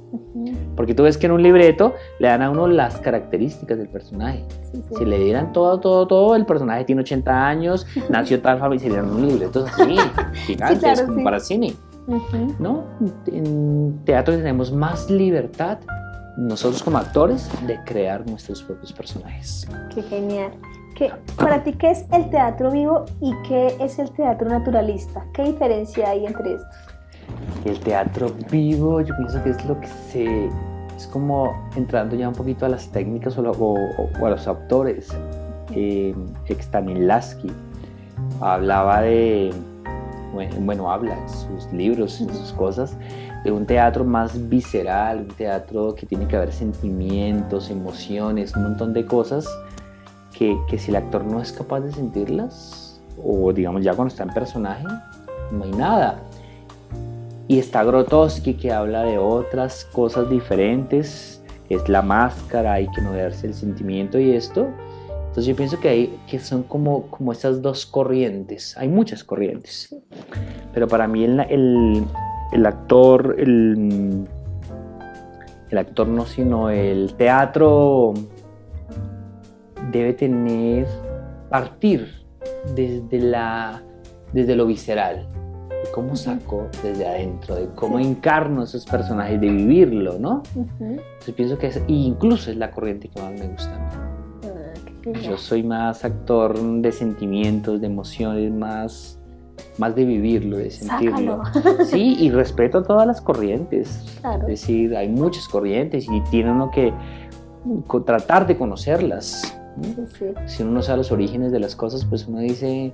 Porque tú ves que en un libreto le dan a uno las características del personaje. Sí. Si le dieran todo, el personaje tiene 80 años, nació tal familia, serían unos libretos así, gigantes, sí, claro, como para cine. ¿No? En teatro tenemos más libertad, nosotros como actores, de crear nuestros propios personajes. Qué genial. Para ti, ¿qué es el teatro vivo y qué es el teatro naturalista? ¿Qué diferencia hay entre estos? El teatro vivo, yo pienso que es lo que es como entrando ya un poquito a las técnicas o a los autores. Stanislavski hablaba habla en sus libros, en sus cosas, de un teatro más visceral, un teatro que tiene que haber sentimientos, emociones, un montón de cosas que si el actor no es capaz de sentirlas, o digamos ya cuando está en personaje, no hay nada. Y está Grotowski, que habla de otras cosas diferentes, es la máscara, hay que no darse el sentimiento y esto. Entonces yo pienso que son como estas dos corrientes, hay muchas corrientes, pero para mí el actor, el actor no, sino el teatro debe partir desde lo visceral, de cómo saco desde adentro, de cómo encarno esos personajes, de vivirlo, ¿no? Entonces pienso que incluso es la corriente que más me gusta a mí. Yo soy más actor de sentimientos, de emociones, más de vivirlo, de sentirlo. Sácalo. Sí, y respeto todas las corrientes. Claro. Es decir, hay muchas corrientes y tiene uno que tratar de conocerlas. Sí. Si uno no sabe los orígenes de las cosas, pues uno dice,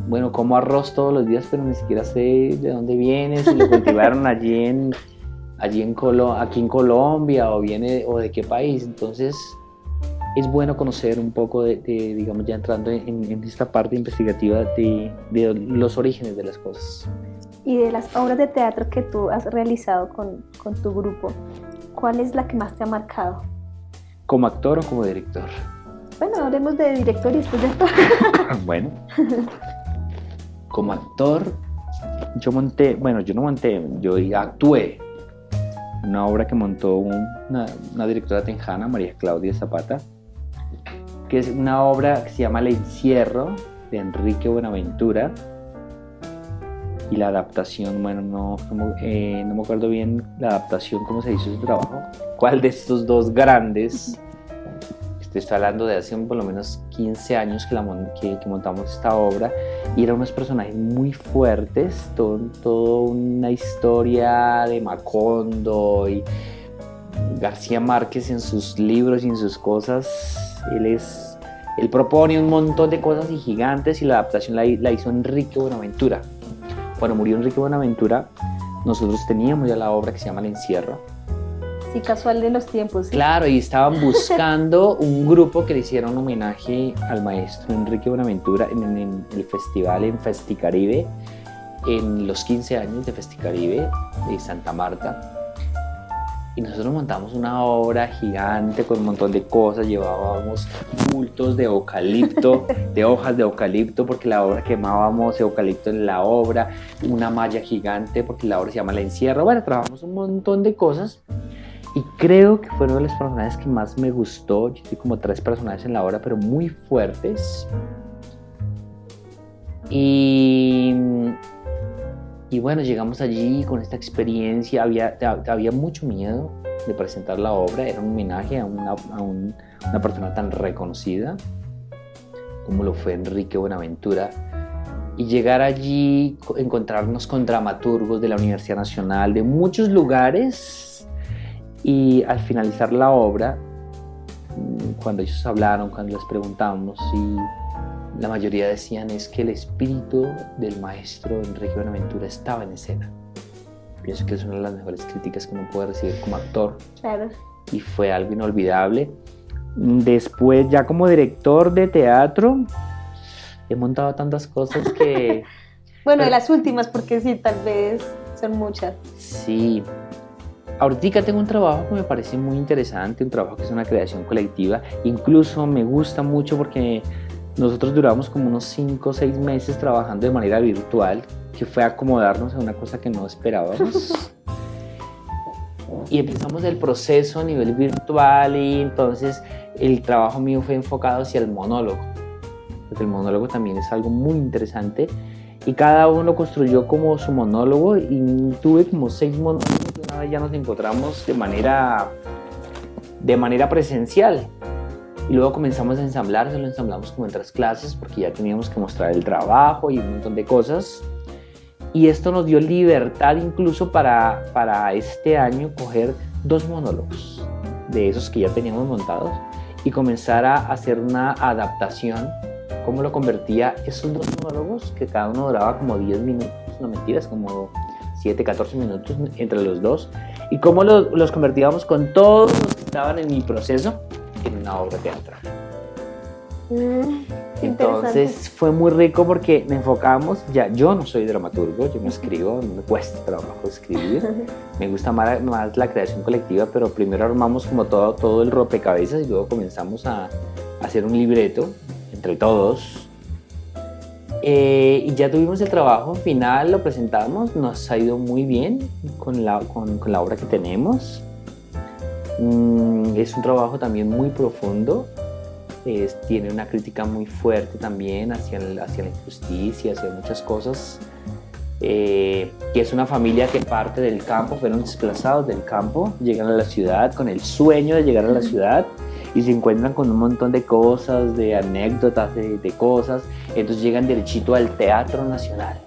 bueno, como arroz todos los días, pero ni siquiera sé de dónde viene, si lo cultivaron aquí en Colombia o viene o de qué país. Entonces es bueno conocer un poco de digamos, ya entrando en esta parte investigativa de los orígenes de las cosas. Y de las obras de teatro que tú has realizado con tu grupo, ¿cuál es la que más te ha marcado? ¿Como actor o como director? Bueno, hablemos de director y después de actor. Bueno, como actor, yo actué una obra que montó una directora tenjana, María Claudia Zapata, que es una obra que se llama El Encierro, de Enrique Buenaventura, y la adaptación, bueno, no me acuerdo bien la adaptación, cómo se hizo ese trabajo, cuál de estos dos grandes, estoy hablando de hace por lo menos 15 años que montamos esta obra, y eran unos personajes muy fuertes, todo una historia de Macondo y García Márquez en sus libros y en sus cosas. Él propone un montón de cosas y gigantes, y la adaptación la hizo Enrique Buenaventura. Cuando murió Enrique Buenaventura, nosotros teníamos ya la obra que se llama El Encierro. Sí, casual de los tiempos. ¿Sí? Claro, y estaban buscando un grupo que le hiciera un homenaje al maestro Enrique Buenaventura en el festival en Festicaribe, en los 15 años de Festicaribe de Santa Marta. Y nosotros montamos una obra gigante con un montón de cosas, llevábamos bultos de eucalipto, de hojas de eucalipto, porque la obra quemábamos eucalipto en la obra, una malla gigante, porque la obra se llama El Encierro. Bueno, trabajamos un montón de cosas, y creo que fueron de los personajes que más me gustó. Yo tengo como 3 personajes en la obra, pero muy fuertes. Y bueno, llegamos allí con esta experiencia. Había mucho miedo de presentar la obra. Era un homenaje a una persona tan reconocida como lo fue Enrique Buenaventura. Y llegar allí, encontrarnos con dramaturgos de la Universidad Nacional, de muchos lugares. Y al finalizar la obra, cuando ellos hablaron, cuando les preguntamos, y la mayoría decían es que el espíritu del maestro Enrique Buenaventura estaba en escena. Pienso que es una de las mejores críticas que uno puede recibir como actor. Claro. Y fue algo inolvidable. Después, ya como director de teatro, he montado tantas cosas que... Bueno, de las últimas, porque sí, tal vez son muchas. Sí. Ahorita tengo un trabajo que me parece muy interesante, un trabajo que es una creación colectiva. Incluso me gusta mucho porque nosotros duramos como unos 5 o 6 meses trabajando de manera virtual, que fue acomodarnos a una cosa que no esperábamos. Y empezamos el proceso a nivel virtual, y entonces el trabajo mío fue enfocado hacia el monólogo, porque el monólogo también es algo muy interesante, y cada uno construyó como su monólogo, y tuve como 6 monólogos. Una vez ya nos encontramos de manera presencial, y luego comenzamos a ensamblar. Lo ensamblamos como en 3 clases, porque ya teníamos que mostrar el trabajo y un montón de cosas. Y esto nos dio libertad incluso para este año coger 2 monólogos de esos que ya teníamos montados y comenzar a hacer una adaptación. Cómo lo convertía esos 2 monólogos, que cada uno duraba como 10 minutos, no mentiras, como 7, 14 minutos entre los 2, y cómo los convertíamos con todos los que estaban en mi proceso en una obra teatral. Entonces fue muy rico porque me enfocamos, ya yo no soy dramaturgo, yo no escribo, me cuesta trabajo escribir, me gusta más la creación colectiva, pero primero armamos como todo el rompecabezas, y luego comenzamos a hacer un libreto entre todos, y ya tuvimos el trabajo final, lo presentamos, nos ha ido muy bien con la obra que tenemos. Es un trabajo también muy profundo. Tiene una crítica muy fuerte también hacia la injusticia, hacia muchas cosas, que es una familia que parte del campo, fueron desplazados del campo, llegan a la ciudad con el sueño de llegar a la ciudad, y se encuentran con un montón de cosas, de anécdotas, de cosas. Entonces llegan derechito al Teatro Nacional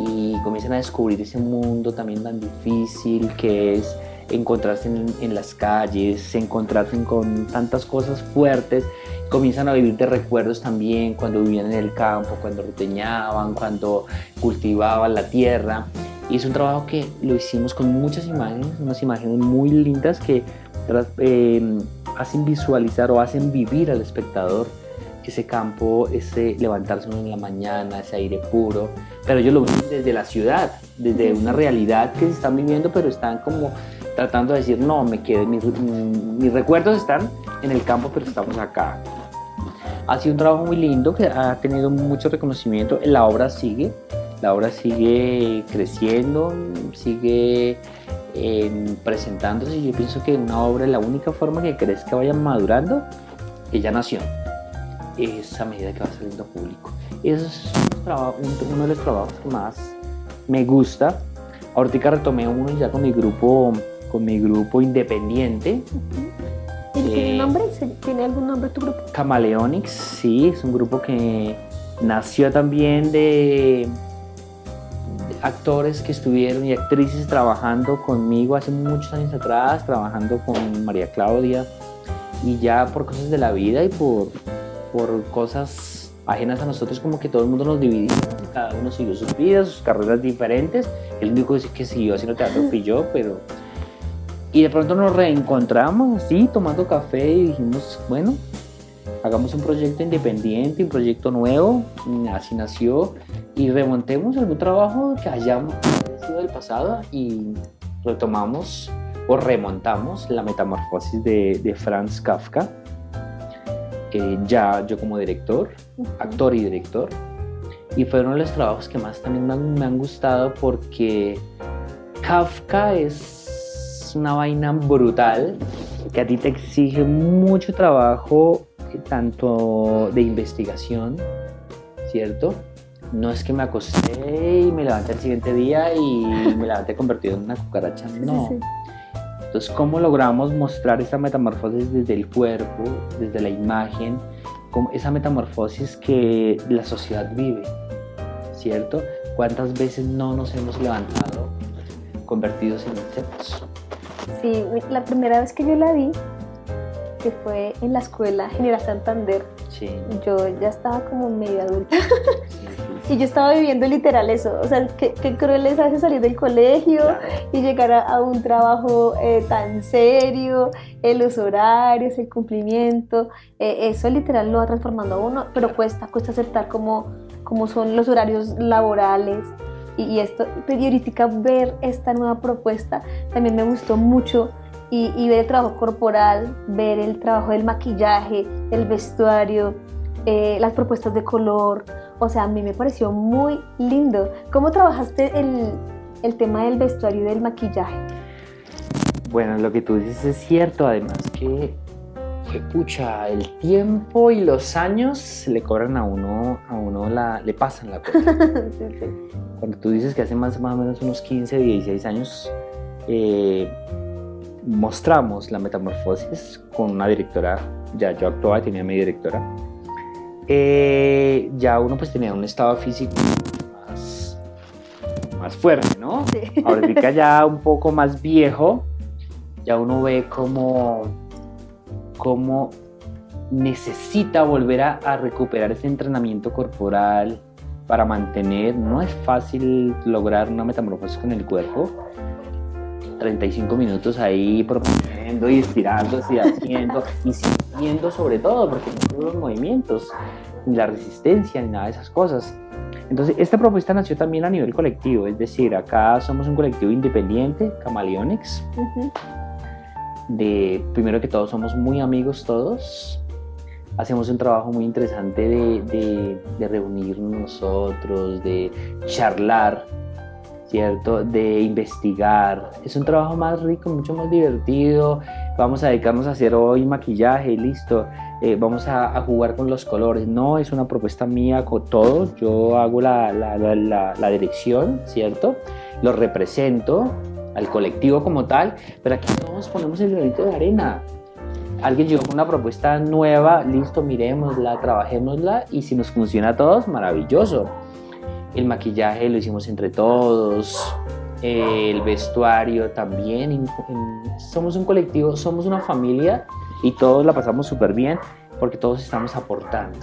y comienzan a descubrir ese mundo también tan difícil que es encontrarse en las calles, encontrarse con tantas cosas fuertes. Comienzan a vivir de recuerdos también, cuando vivían en el campo, cuando ruteñaban, cuando cultivaban la tierra. Y es un trabajo que lo hicimos con muchas imágenes, unas imágenes muy lindas que hacen visualizar o hacen vivir al espectador ese campo, ese levantarse uno en la mañana, ese aire puro. Pero ellos lo ven desde la ciudad, desde una realidad que se están viviendo, pero están como tratando de decir, no, me quedé, mis recuerdos están en el campo, pero estamos acá. Ha sido un trabajo muy lindo que ha tenido mucho reconocimiento. La obra sigue creciendo, sigue presentándose, y yo pienso que una obra, la única forma que crezca, vaya madurando, que ya nació, es a medida que va saliendo público. Eso es uno de los trabajos que más me gusta. Ahorita retomé uno ya con mi grupo independiente. ¿Tiene nombre? ¿Tiene algún nombre tu grupo? Camaleonics, sí, es un grupo que nació también de actores que estuvieron y actrices trabajando conmigo hace muchos años atrás, trabajando con María Claudia, y ya por cosas de la vida y por cosas ajenas a nosotros, como que todo el mundo nos dividimos, cada uno siguió sus vidas, sus carreras diferentes. El único que siguió haciendo teatro fui yo, pero... Y de pronto nos reencontramos así, tomando café, y dijimos, bueno, hagamos un proyecto independiente, un proyecto nuevo, así nació, y remontemos algún trabajo que hayamos sido del pasado y retomamos o remontamos La Metamorfosis de Franz Kafka, ya yo como director, actor y director, y fue uno de los trabajos que más también me han gustado, porque Kafka es una vaina brutal que a ti te exige mucho trabajo, tanto de investigación, ¿cierto? No es que me acosté y me levanté el siguiente día y me levanté convertido en una cucaracha, no. Sí. Entonces, ¿cómo logramos mostrar esta metamorfosis desde el cuerpo, desde la imagen, como esa metamorfosis que la sociedad vive, ¿cierto? ¿Cuántas veces no nos hemos levantado convertidos en insectos? Sí, la primera vez que yo la vi, que fue en la escuela General Santander, Sí. yo ya estaba como medio adulta. Sí. Y yo estaba viviendo literal eso, o sea, qué cruel es a veces salir del colegio, Claro. y llegar a un trabajo tan serio, los horarios, el cumplimiento, eso literal lo va transformando a uno, pero cuesta aceptar cómo son los horarios laborales, y esto, y ahorita ver esta nueva propuesta también me gustó mucho, y ver el trabajo corporal, ver el trabajo del maquillaje, el vestuario, las propuestas de color. O sea, a mí me pareció muy lindo. ¿Cómo trabajaste el tema del vestuario y del maquillaje? Bueno, lo que tú dices es cierto, además que, pucha, el tiempo y los años le cobran a uno le pasan la cuenta. Sí. Cuando tú dices que hace más o menos unos 15, 16 años mostramos La Metamorfosis con una directora, ya yo actuaba y tenía mi directora. Ya uno pues tenía un estado físico más fuerte, ¿no? Sí. Ahorita ya un poco más viejo, ya uno ve cómo necesita volver a recuperar ese entrenamiento corporal para mantener. No es fácil lograr una metamorfosis con el cuerpo. 35 minutos ahí proponiendo y estirándose y haciendo y sintiendo, sobre todo, porque no son los movimientos ni la resistencia ni nada de esas cosas. Entonces esta propuesta nació también a nivel colectivo, es decir, acá somos un colectivo independiente, Camaleonics. Primero que todo somos muy amigos todos, hacemos un trabajo muy interesante de reunirnos nosotros, de charlar, ¿cierto? De investigar. Es un trabajo más rico, mucho más divertido. Vamos a dedicarnos a hacer hoy maquillaje, listo. Vamos a jugar con los colores. No, es una propuesta mía con todos. Yo hago la dirección, ¿cierto? Lo represento al colectivo como tal, pero aquí todos ponemos el granito de arena. Alguien llegó con una propuesta nueva, listo, miremosla, trabajémosla, y si nos funciona a todos, maravilloso. El maquillaje lo hicimos entre todos, el vestuario también. Somos un colectivo, somos una familia y todos la pasamos súper bien porque todos estamos aportando.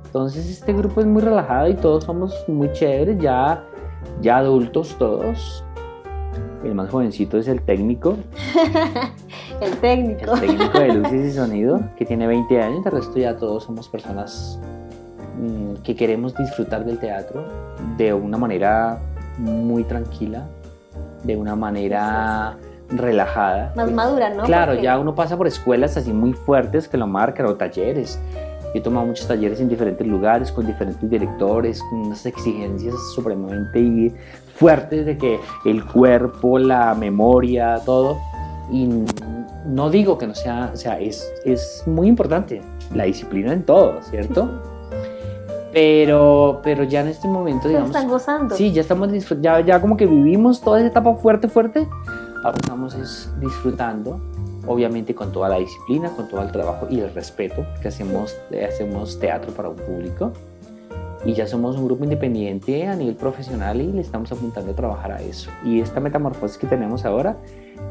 Entonces este grupo es muy relajado y todos somos muy chéveres, ya adultos todos. El más jovencito es el técnico. El técnico. El técnico de luces y sonido, que tiene 20 años. De resto ya todos somos personas que queremos disfrutar del teatro de una manera muy tranquila, de una manera relajada. Más madura, ¿no? Claro, Porque... ya uno pasa por escuelas así muy fuertes que lo marcan, o talleres. Yo he tomado muchos talleres en diferentes lugares, con diferentes directores, con unas exigencias supremamente fuertes de que el cuerpo, la memoria, todo. Y no digo que no sea, o sea, es muy importante la disciplina en todo, ¿cierto? pero ya en este momento, digamos, están gozando. Sí, ya estamos ya como que vivimos toda esa etapa fuerte, ahora estamos disfrutando, obviamente con toda la disciplina, con todo el trabajo y el respeto, que hacemos teatro para un público, y ya somos un grupo independiente a nivel profesional y le estamos apuntando a trabajar a eso. Y esta metamorfosis que tenemos ahora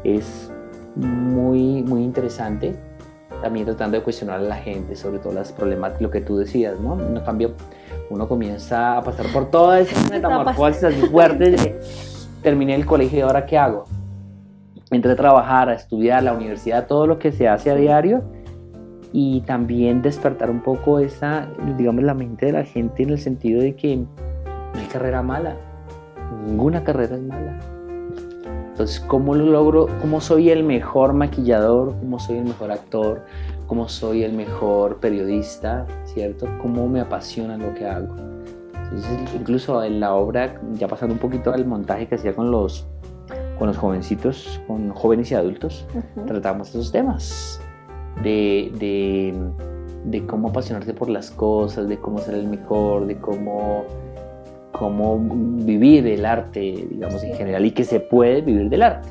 es muy, muy interesante, también tratando de cuestionar a la gente, sobre todo las problemáticas, lo que tú decías, ¿no? En cambio, uno comienza a pasar por todas esas metamorfosis así fuertes de terminé el colegio y ahora ¿qué hago? Entré a trabajar, a estudiar, la universidad, todo lo que se hace a diario, y también despertar un poco esa, digamos, la mente de la gente en el sentido de que no hay carrera mala, ninguna carrera es mala. Entonces, ¿cómo lo logro? ¿Cómo soy el mejor maquillador? ¿Cómo soy el mejor actor? ¿Cómo soy el mejor periodista? ¿Cierto? ¿Cómo me apasiona lo que hago? Entonces, incluso en la obra, ya pasando un poquito al montaje que hacía con los jovencitos, con jóvenes y adultos, tratamos esos temas de cómo apasionarse por las cosas, de cómo ser el mejor, de cómo vivir el arte, digamos, en general, y que se puede vivir del arte.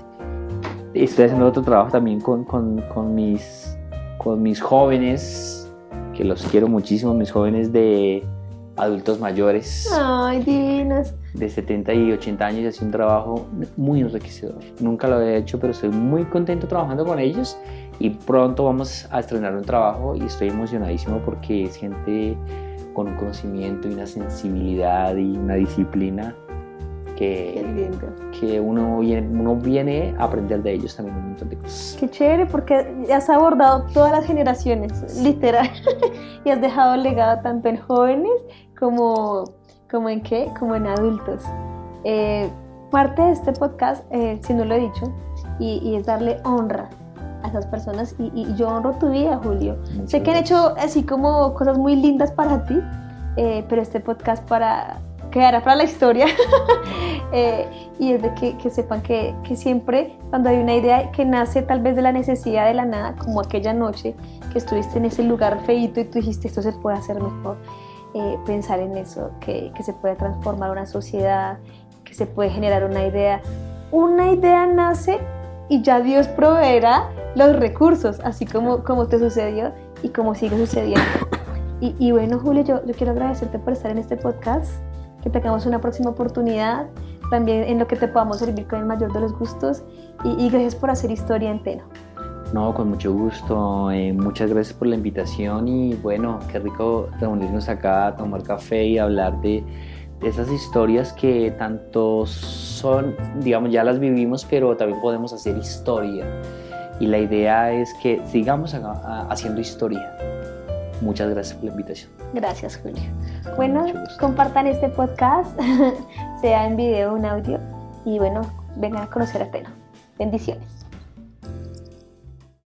Estoy haciendo otro trabajo también con mis jóvenes, que los quiero muchísimo, mis jóvenes de adultos mayores. Ay, divinos. De 70 y 80 años, y hace un trabajo muy enriquecedor. Nunca lo había hecho, pero estoy muy contento trabajando con ellos, y pronto vamos a estrenar un trabajo y estoy emocionadísimo porque es gente con un conocimiento y una sensibilidad y una disciplina que uno viene a aprender de ellos también un montón de cosas. Qué chévere, porque has abordado todas las generaciones, literal, y has dejado legado tanto en jóvenes como en adultos. Parte de este podcast, si no lo he dicho, y es darle honra a esas personas, y yo honro tu vida, Julio. Sé que han hecho así como cosas muy lindas para ti, pero este podcast quedará para la historia. Y es de que sepan que siempre cuando hay una idea que nace tal vez de la necesidad de la nada, como aquella noche que estuviste en ese lugar feíto y tú dijiste esto se puede hacer mejor, pensar en eso, que se puede transformar una sociedad, que se puede generar una idea nace y ya Dios proveerá los recursos, así como te sucedió y como sigue sucediendo. Y bueno, Julio, yo quiero agradecerte por estar en este podcast, que tengamos una próxima oportunidad, también en lo que te podamos servir con el mayor de los gustos, y gracias por hacer historia en Teno. No, con mucho gusto, muchas gracias por la invitación, y bueno, qué rico reunirnos acá a tomar café y hablar de esas historias que tanto son, digamos, ya las vivimos, pero también podemos hacer historia, y la idea es que sigamos haciendo historia. Muchas gracias por la invitación. Gracias, Julio. Bueno, compartan este podcast, sea en video o en audio, y bueno, vengan a conocer a Teno. Bendiciones.